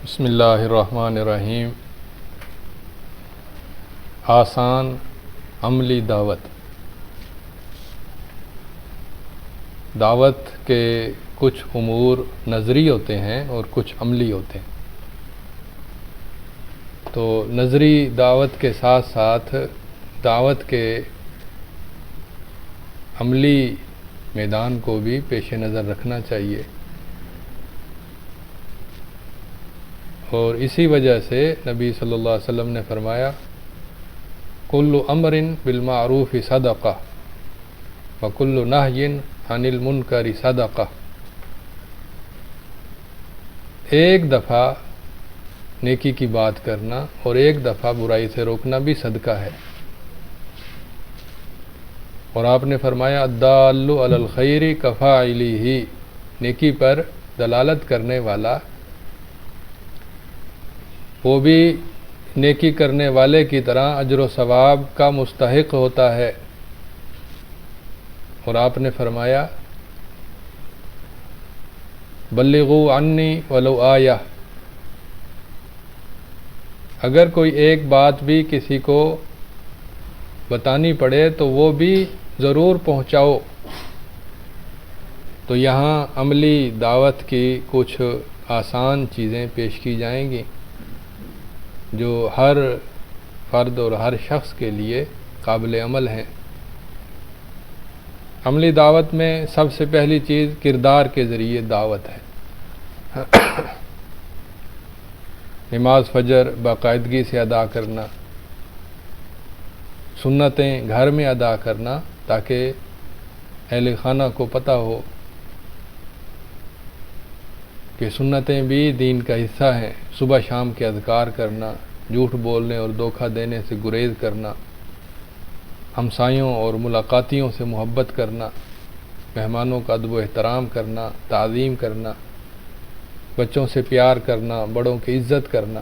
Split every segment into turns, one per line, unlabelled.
بسم اللہ الرحمن الرحیم۔ آسان عملی دعوت۔ دعوت کے کچھ امور نظری ہوتے ہیں اور کچھ عملی ہوتے ہیں۔ تو نظری دعوت کے ساتھ ساتھ دعوت کے عملی میدان کو بھی پیش نظر رکھنا چاہیے، اور اسی وجہ سے نبی صلی اللہ علیہ وسلم نے فرمایا کل امر بالمعروف صدقہ وکل نہی عن المنکر صدقہ۔ ایک دفعہ نیکی کی بات کرنا اور ایک دفعہ برائی سے روکنا بھی صدقہ ہے۔ اور آپ نے فرمایا الدال علی الخیر کفاعلہ، نیکی پر دلالت کرنے والا وہ بھی نیکی کرنے والے کی طرح اجر و ثواب کا مستحق ہوتا ہے۔ اور آپ نے فرمایا بلغوا عنی ولو آیہ، اگر کوئی ایک بات بھی کسی کو بتانی پڑے تو وہ بھی ضرور پہنچاؤ۔ تو یہاں عملی دعوت کی کچھ آسان چیزیں پیش کی جائیں گی جو ہر فرد اور ہر شخص کے لیے قابل عمل ہیں۔ عملی دعوت میں سب سے پہلی چیز کردار کے ذریعے دعوت ہے۔ نماز فجر باقاعدگی سے ادا کرنا، سنتیں گھر میں ادا کرنا تاکہ اہل خانہ کو پتہ ہو کہ سنتیں بھی دین کا حصہ ہیں۔ صبح شام کے اذکار کرنا، جھوٹ بولنے اور دھوکہ دینے سے گریز کرنا، ہمسایوں اور ملاقاتیوں سے محبت کرنا، مہمانوں کا ادب و احترام کرنا، تعظیم کرنا، بچوں سے پیار کرنا، بڑوں کی عزت کرنا،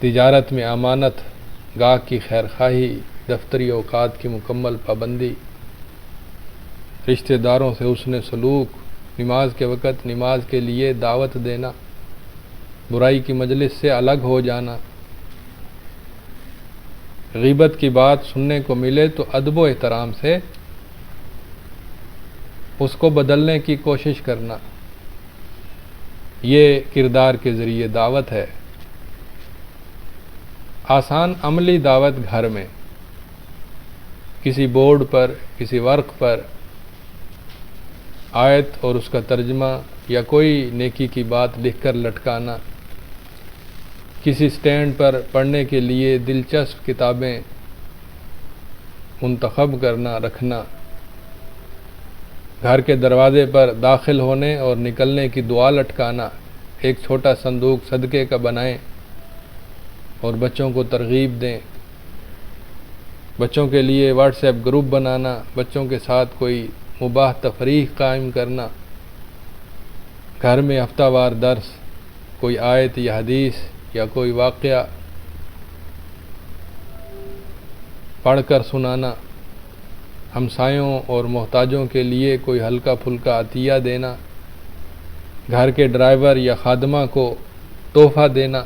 تجارت میں امانت، گاہک کی خیرخواہی، دفتری اوقات کی مکمل پابندی، رشتہ داروں سے حسن سلوک، نماز کے وقت نماز کے لیے دعوت دینا، برائی کی مجلس سے الگ ہو جانا، غیبت کی بات سننے کو ملے تو ادب و احترام سے اس کو بدلنے کی کوشش کرنا، یہ کردار کے ذریعے دعوت ہے۔ آسان عملی دعوت گھر میں کسی بورڈ پر، کسی ورق پر آیت اور اس کا ترجمہ یا کوئی نیکی کی بات لکھ کر لٹکانا، کسی سٹینڈ پر پڑھنے کے لیے دلچسپ کتابیں منتخب کرنا رکھنا، گھر کے دروازے پر داخل ہونے اور نکلنے کی دعا لٹکانا، ایک چھوٹا صندوق صدقے کا بنائیں اور بچوں کو ترغیب دیں، بچوں کے لیے واٹس ایپ گروپ بنانا، بچوں کے ساتھ کوئی مباح تفریح قائم کرنا، گھر میں ہفتہ وار درس، کوئی آیت یا حدیث یا کوئی واقعہ پڑھ کر سنانا، ہمسایوں اور محتاجوں کے لیے کوئی ہلکا پھلکا عطیہ دینا، گھر کے ڈرائیور یا خادمہ کو تحفہ دینا،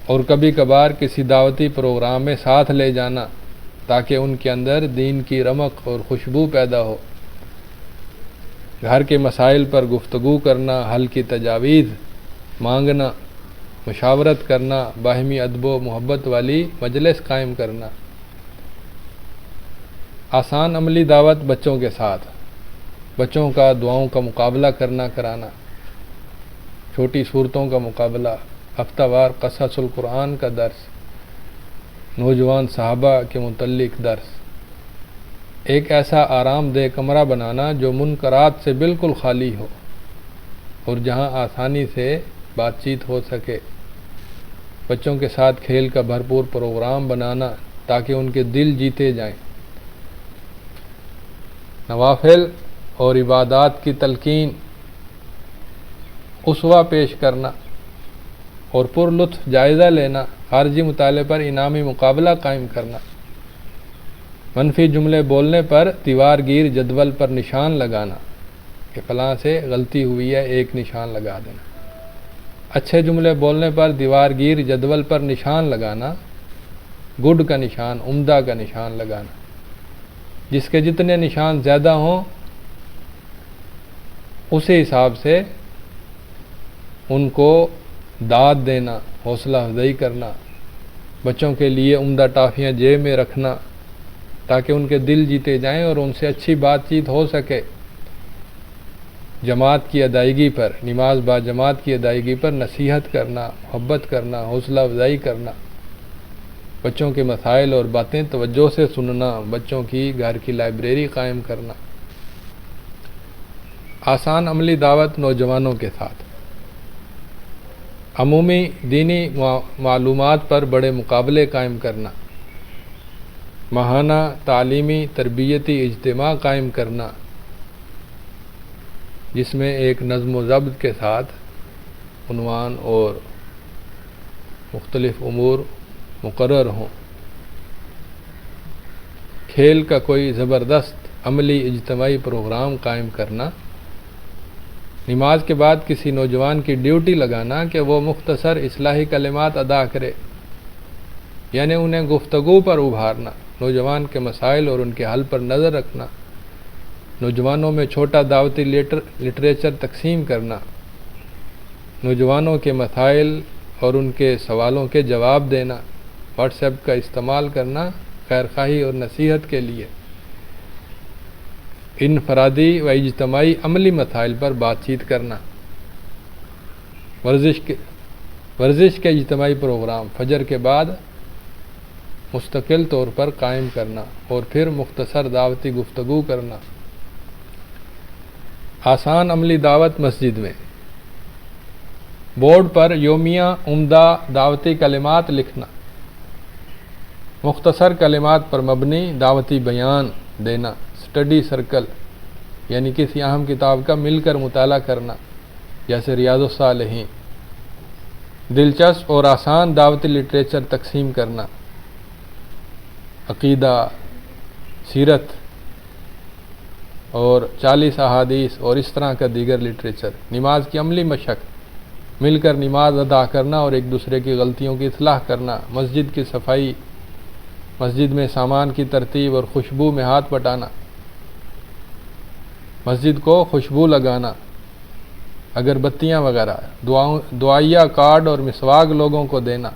اور کبھی کبھار کسی دعوتی پروگرام میں ساتھ لے جانا تاکہ ان کے اندر دین کی رمق اور خوشبو پیدا ہو، گھر کے مسائل پر گفتگو کرنا، حل کی تجاویز مانگنا، مشاورت کرنا، باہمی ادب و محبت والی مجلس قائم کرنا۔ آسان عملی دعوت بچوں کے ساتھ، بچوں کا دعاؤں کا مقابلہ کرانا، چھوٹی صورتوں کا مقابلہ، ہفتہ وار قصص القرآن کا درس، نوجوان صحابہ کے متعلق درس، ایک ایسا آرام دہ کمرہ بنانا جو منکرات سے بالکل خالی ہو اور جہاں آسانی سے بات چیت ہو سکے، بچوں کے ساتھ کھیل کا بھرپور پروگرام بنانا تاکہ ان کے دل جیتے جائیں، نوافل اور عبادات کی تلقین، اسوہ پیش کرنا اور پر لطف جائزہ لینا، خارجی مطالعے پر انعامی مقابلہ قائم کرنا، منفی جملے بولنے پر دیوار گیر جدول پر نشان لگانا کہ فلاں سے غلطی ہوئی ہے، ایک نشان لگا دینا۔ اچھے جملے بولنے پر دیوار گیر جدول پر نشان لگانا، گڈ کا نشان، عمدہ کا نشان لگانا، جس کے جتنے نشان زیادہ ہوں اسی حساب سے ان کو داد دینا، حوصلہ افزائی کرنا، بچوں کے لیے عمدہ ٹافیاں جیب میں رکھنا تاکہ ان کے دل جیتے جائیں اور ان سے اچھی بات چیت ہو سکے۔ جماعت کی ادائیگی پر، نماز با جماعت کی ادائیگی پر نصیحت کرنا، محبت کرنا، حوصلہ افزائی کرنا، بچوں کے مسائل اور باتیں توجہ سے سننا، بچوں کی گھر کی لائبریری قائم کرنا۔ آسان عملی دعوت نوجوانوں کے ساتھ، عمومی دینی معلومات پر بڑے مقابلے قائم کرنا، ماہانہ تعلیمی تربیتی اجتماع قائم کرنا جس میں ایک نظم و ضبط کے ساتھ عنوان اور مختلف امور مقرر ہوں۔ کھیل کا کوئی زبردست عملی اجتماعی پروگرام قائم کرنا، نماز کے بعد کسی نوجوان کی ڈیوٹی لگانا کہ وہ مختصر اصلاحی کلمات ادا کرے، یعنی انہیں گفتگو پر ابھارنا، نوجوان کے مسائل اور ان کے حل پر نظر رکھنا، نوجوانوں میں چھوٹا دعوتی لٹریچر تقسیم کرنا، نوجوانوں کے مسائل اور ان کے سوالوں کے جواب دینا، واٹس ایپ کا استعمال کرنا خیر خواہی اور نصیحت کے لیے، انفرادی و اجتماعی عملی مسائل پر بات چیت کرنا، ورزش کے اجتماعی پروگرام فجر کے بعد مستقل طور پر قائم کرنا اور پھر مختصر دعوتی گفتگو کرنا۔ آسان عملی دعوت مسجد میں، بورڈ پر یومیہ عمدہ دعوتی کلمات لکھنا، مختصر کلمات پر مبنی دعوتی بیان دینا، اسٹڈی سرکل یعنی کسی اہم کتاب کا مل کر مطالعہ کرنا جیسے ریاض الصالحین، دلچسپ اور آسان دعوتی لٹریچر تقسیم کرنا، عقیدہ، سیرت اور 40 احادیث اور اس طرح کا دیگر لٹریچر، نماز کی عملی مشق، مل کر نماز ادا کرنا اور ایک دوسرے کی غلطیوں کی اصلاح کرنا، مسجد کی صفائی، مسجد میں سامان کی ترتیب اور خوشبو میں ہاتھ بٹانا، مسجد کو خوشبو لگانا، اگربتیاں وغیرہ، دعائیہ کارڈ اور مسواک لوگوں کو دینا،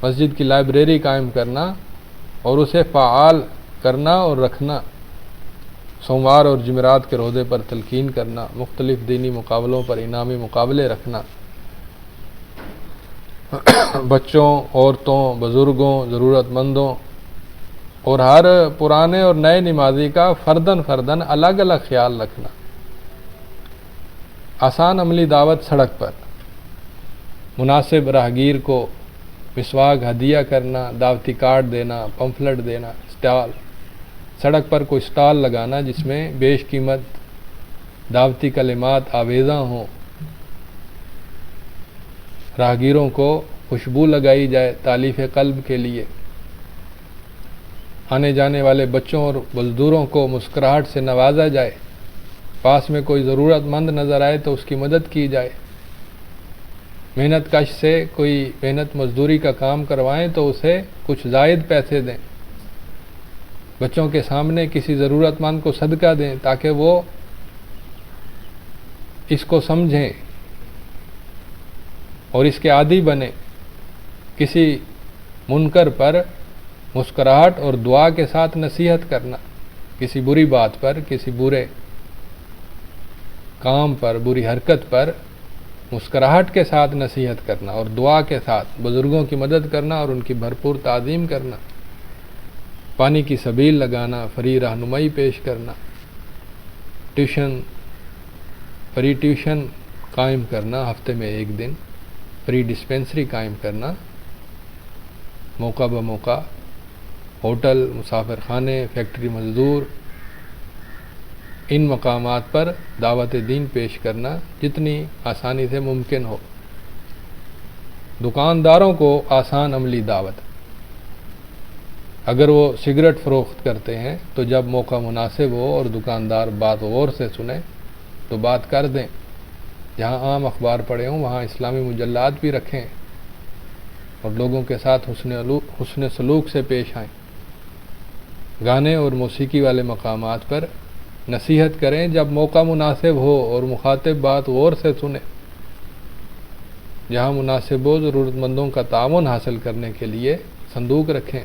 مسجد کی لائبریری قائم کرنا اور اسے فعال کرنا اور رکھنا، سوموار اور جمعرات کے روزے پر تلقین کرنا، مختلف دینی مقابلوں پر انعامی مقابلے رکھنا، بچوں، عورتوں، بزرگوں، ضرورت مندوں اور ہر پرانے اور نئے نمازی کا فرداً الگ الگ خیال رکھنا۔ آسان عملی دعوت سڑک پر، مناسب راہگیر کو مسواک ہدیہ کرنا، دعوتی کارڈ دینا، پمفلٹ دینا، اسٹال، سڑک پر کوئی اسٹال لگانا جس میں بیش قیمت دعوتی کلمات آویزاں ہوں، راہگیروں کو خوشبو لگائی جائے تالیف قلب کے لیے، آنے جانے والے بچوں اور مزدوروں کو مسکراہٹ سے نوازا جائے، پاس میں کوئی ضرورت مند نظر آئے تو اس کی مدد کی جائے، محنت کش سے کوئی محنت مزدوری کا کام کروائیں تو اسے کچھ زائد پیسے دیں، بچوں کے سامنے کسی ضرورت مند کو صدقہ دیں تاکہ وہ اس کو سمجھیں اور اس کے عادی بنیں، کسی منکر پر مسکراہٹ اور دعا کے ساتھ نصیحت کرنا، کسی بری بات پر، کسی برے کام پر، بری حرکت پر مسکراہٹ کے ساتھ نصیحت کرنا اور دعا کے ساتھ بزرگوں کی مدد کرنا اور ان کی بھرپور تعظیم کرنا، پانی کی سبیل لگانا، فری رہنمائی پیش کرنا، فری ٹیوشن قائم کرنا، ہفتے میں ایک دن فری ڈسپینسری قائم کرنا، موقع بموقع ہوٹل، مسافر خانے، فیکٹری مزدور، ان مقامات پر دعوت دین پیش کرنا جتنی آسانی سے ممکن ہو۔ دکانداروں کو آسان عملی دعوت، اگر وہ سگریٹ فروخت کرتے ہیں تو جب موقع مناسب ہو اور دکاندار بات غور سے سنیں تو بات کر دیں، جہاں عام اخبار پڑھے ہوں وہاں اسلامی مجلات بھی رکھیں اور لوگوں کے ساتھ حسن سلوک سے پیش آئیں۔ گانے اور موسیقی والے مقامات پر نصیحت کریں جب موقع مناسب ہو اور مخاطب بات غور سے سنیں۔ جہاں مناسب ہو ضرورت مندوں کا تعاون حاصل کرنے کے لیے صندوق رکھیں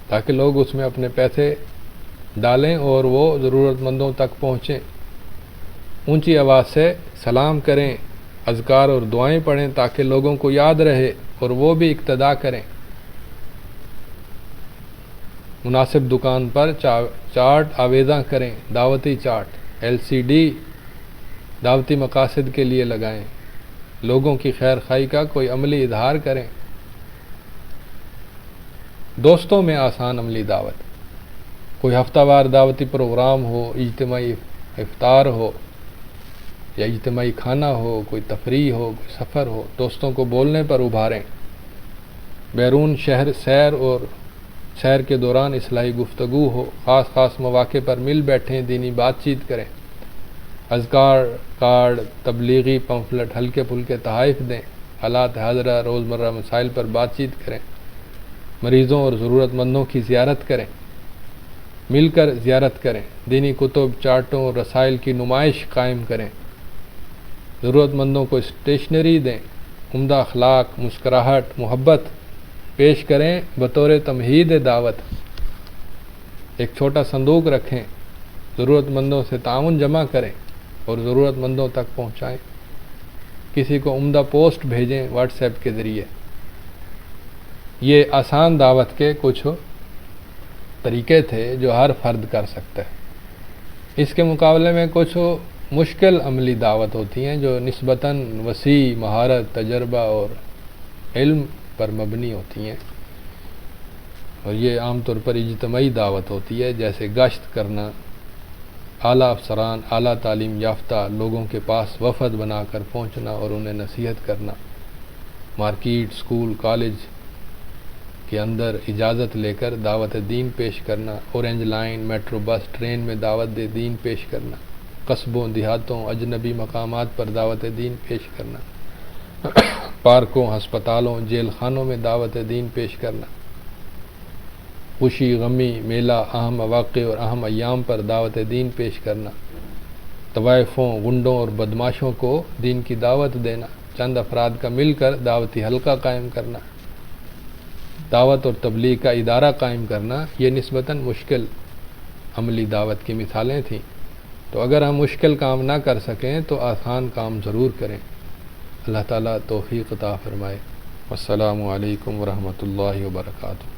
تاکہ لوگ اس میں اپنے پیسے ڈالیں اور وہ ضرورت مندوں تک پہنچیں۔ اونچی آواز سے سلام کریں، اذکار اور دعائیں پڑھیں تاکہ لوگوں کو یاد رہے اور وہ بھی اقتداء کریں۔ مناسب دکان پر چارٹ آویزاں کریں، دعوتی چارٹ LCD دعوتی مقاصد کے لیے لگائیں۔ لوگوں کی خیر خواہی کا کوئی عملی اظہار کریں۔ دوستوں میں آسان عملی دعوت، کوئی ہفتہ وار دعوتی پروگرام ہو، اجتماعی افطار ہو یا اجتماعی کھانا ہو، کوئی تفریح ہو، کوئی سفر ہو، دوستوں کو بولنے پر ابھاریں۔ بیرون شہر سیر کے دوران اصلاحی گفتگو ہو، خاص مواقع پر مل بیٹھیں، دینی بات چیت کریں۔ اذکار کارڈ، تبلیغی پمفلٹ، ہلکے پھلکے تحائف دیں۔ حالات حاضرہ روزمرہ مسائل پر بات چیت کریں۔ مریضوں اور ضرورت مندوں کی زیارت کریں، مل کر زیارت کریں۔ دینی کتب، چارٹوں اور رسائل کی نمائش قائم کریں۔ ضرورت مندوں کو اسٹیشنری دیں۔ عمدہ اخلاق، مسکراہٹ، محبت پیش کریں بطور تمہید دعوت۔ ایک چھوٹا صندوق رکھیں، ضرورت مندوں سے تعاون جمع کریں اور ضرورت مندوں تک پہنچائیں۔ کسی کو عمدہ پوسٹ بھیجیں واٹس ایپ کے ذریعے۔ یہ آسان دعوت کے کچھ طریقے تھے جو ہر فرد کر سکتا ہے۔ اس کے مقابلے میں کچھ مشکل عملی دعوت ہوتی ہیں جو نسبتاً وسیع مہارت، تجربہ اور علم پر مبنی ہوتی ہیں، اور یہ عام طور پر اجتماعی دعوت ہوتی ہے، جیسے گشت کرنا، اعلیٰ افسران، اعلیٰ تعلیم یافتہ لوگوں کے پاس وفد بنا کر پہنچنا اور انہیں نصیحت کرنا، مارکیٹ، اسکول، کالج کے اندر اجازت لے کر دعوت دین پیش کرنا، orange line, metro bus, train میں دعوت دین پیش کرنا، قصبوں، دیہاتوں، اجنبی مقامات پر دعوت دین پیش کرنا، پارکوں، ہسپتالوں، جیل خانوں میں دعوت دین پیش کرنا، خوشی، غمی، میلہ، اہم مواقع اور اہم ایام پر دعوت دین پیش کرنا، طوائفوں، گنڈوں اور بدماشوں کو دین کی دعوت دینا، چند افراد کا مل کر دعوتی حلقہ قائم کرنا، دعوت اور تبلیغ کا ادارہ قائم کرنا، یہ نسبتاً مشکل عملی دعوت کی مثالیں تھیں۔ تو اگر ہم مشکل کام نہ کر سکیں تو آسان کام ضرور کریں۔ اللہ تعالیٰ توفیق عطا فرمائے۔ والسلام علیکم ورحمۃ اللہ وبرکاتہ۔